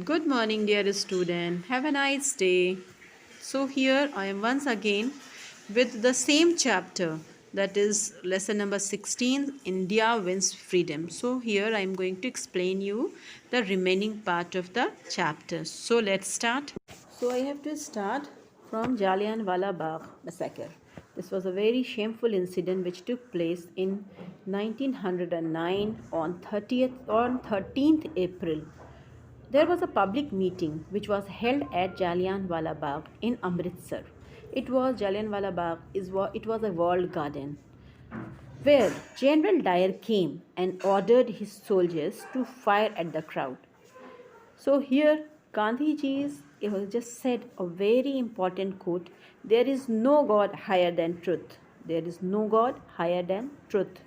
Good morning, dear student. Have a nice day. So, here I am once again with the same chapter, that is lesson number 16, India Wins Freedom. So, here I am going to explain you the remaining part of the chapter. So, let's start. So, I have to start from Jallianwala Bagh massacre. This was a very shameful incident which took place in 1909 on 13th April. There was a public meeting which was held at Jallianwala Bagh in Amritsar. It was Jallianwala Bagh it was a walled garden where General Dyer came and ordered his soldiers to fire at the crowd. So here Gandhiji's just said a very important quote: "There is no God higher than truth. There is no God higher than truth."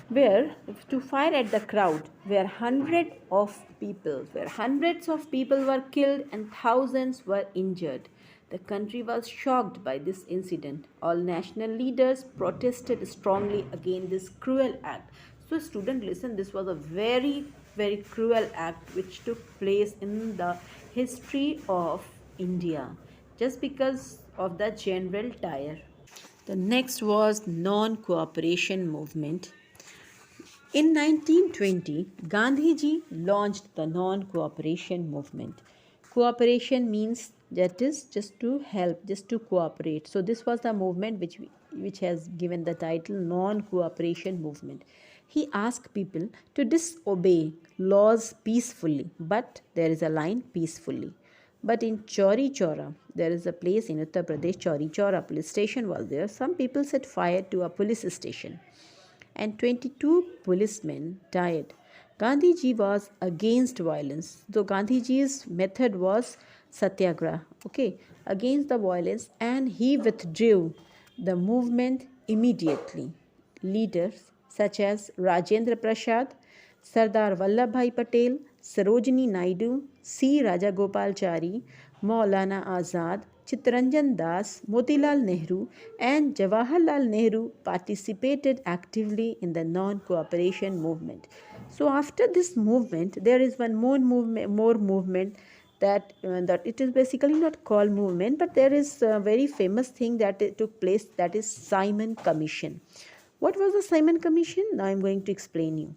Where to fire at the crowd where hundreds of people were killed and thousands were injured. The country was shocked by this incident. All national leaders protested strongly against this cruel act. So student, listen, this was a very cruel act which took place in the history of India just because of the General Dyer. The next was non-cooperation movement. In 1920, Gandhiji launched the non-cooperation movement. Cooperation means that is just to help, just to cooperate. So this was the movement which has given the title non-cooperation movement. He asked people to disobey laws peacefully, but there is a line peacefully. But in Chauri Chaura, there is a place in Uttar Pradesh, Chauri Chaura police station was there. Some people set fire to a police station and 22 policemen died. Gandhiji was against violence. So Gandhiji's method was satyagraha, against the violence, and he withdrew the movement immediately. Leaders such as Rajendra Prasad, Sardar Vallabhbhai Patel, Sarojini Naidu, C. Rajagopalachari, Maulana Azad, Chittaranjan Das, Motilal Nehru, and Jawaharlal Nehru participated actively in the non-cooperation movement. So after this movement, there is one more movement that it is basically not called movement, but there is a very famous thing that it took place, that is Simon Commission. What was the Simon Commission? Now I am going to explain you.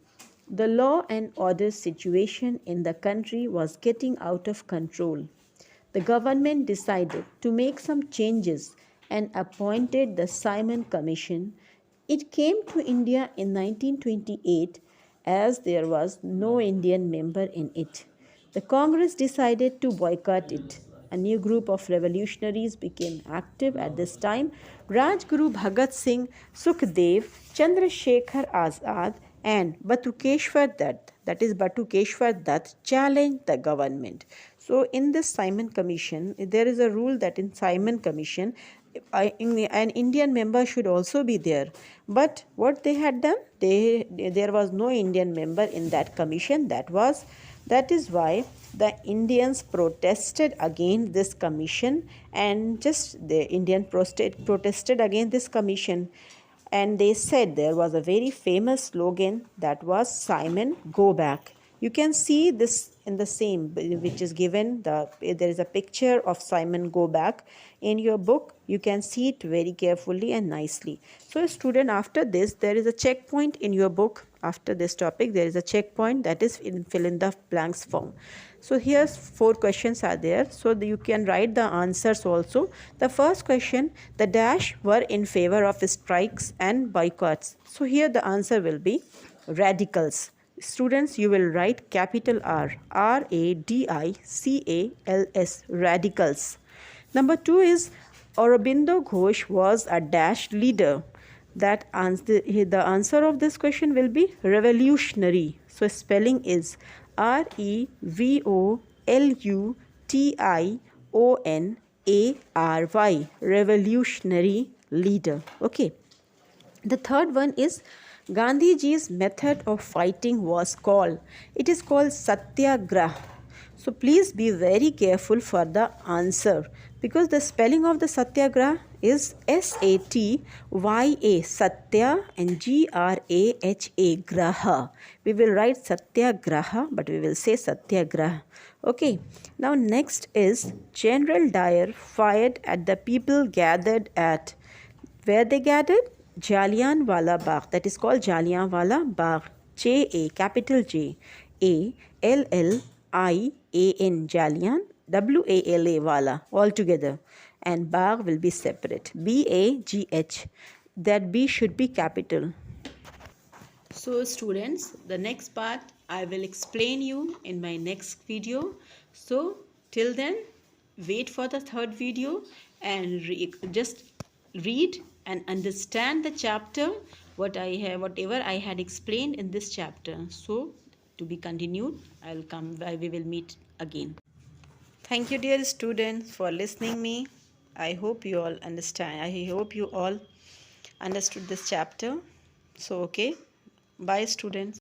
The law and order situation in the country was getting out of control. The government decided to make some changes and appointed the Simon Commission. It came to India in 1928 as there was no Indian member in it. The Congress decided to boycott it. A new group of revolutionaries became active at this time. Rajguru Bhagat Singh, Sukhdev, Chandrasekhar Azad, and Batukeshwar Dutt, that is Batukeshwar Dutt, challenged the government. So in this Simon Commission, there is a rule that in Simon Commission, an Indian member should also be there. But what they had done, there was no Indian member in that commission. That is why the Indians protested against this commission, and just the Indian protested against this commission, and they said there was a very famous slogan that was Simon Go Back. You can see this in the same which is given, there is a picture of Simon Go Back in your book. You can see it very carefully and nicely. So student, after this there is a checkpoint in your book. After this topic there is a checkpoint, that is fill in the blanks form. So here's 4 questions are there, so you can write the answers also. The first question, the dash were in favor of strikes and boycotts. So here the answer will be radicals. Students, you will write capital R, RADICALS, radicals. Number 2 is Aurobindo Ghosh was a dash leader. The answer of this question will be revolutionary. So spelling is REVOLUTIONARY, revolutionary leader. Okay. The third one is Gandhiji's method of fighting was called. It is called satyagraha. So please be very careful for the answer, because the spelling of the Satyagraha is Satya, Satya, and Graha, Graha. We will write Satyagraha, but we will say Satyagraha. Okay. Now next is General Dyer fired at the people gathered at. Where they gathered? Jallianwala Bagh. That is called Jallianwala Bagh. J-A, capital J. A-L-L-I-A-N. Jallian. W-A-L-A, Wala. All together. And Bagh will be separate. B-A-G-H. That B should be capital. So students, the next part I will explain you in my next video. So till then, wait for the third video and just read and understand the chapter whatever I had explained in this chapter. So to be continued, we will meet again. Thank you dear students for listening me. I hope you all understand. I hope you all understood this chapter. So okay. Bye students.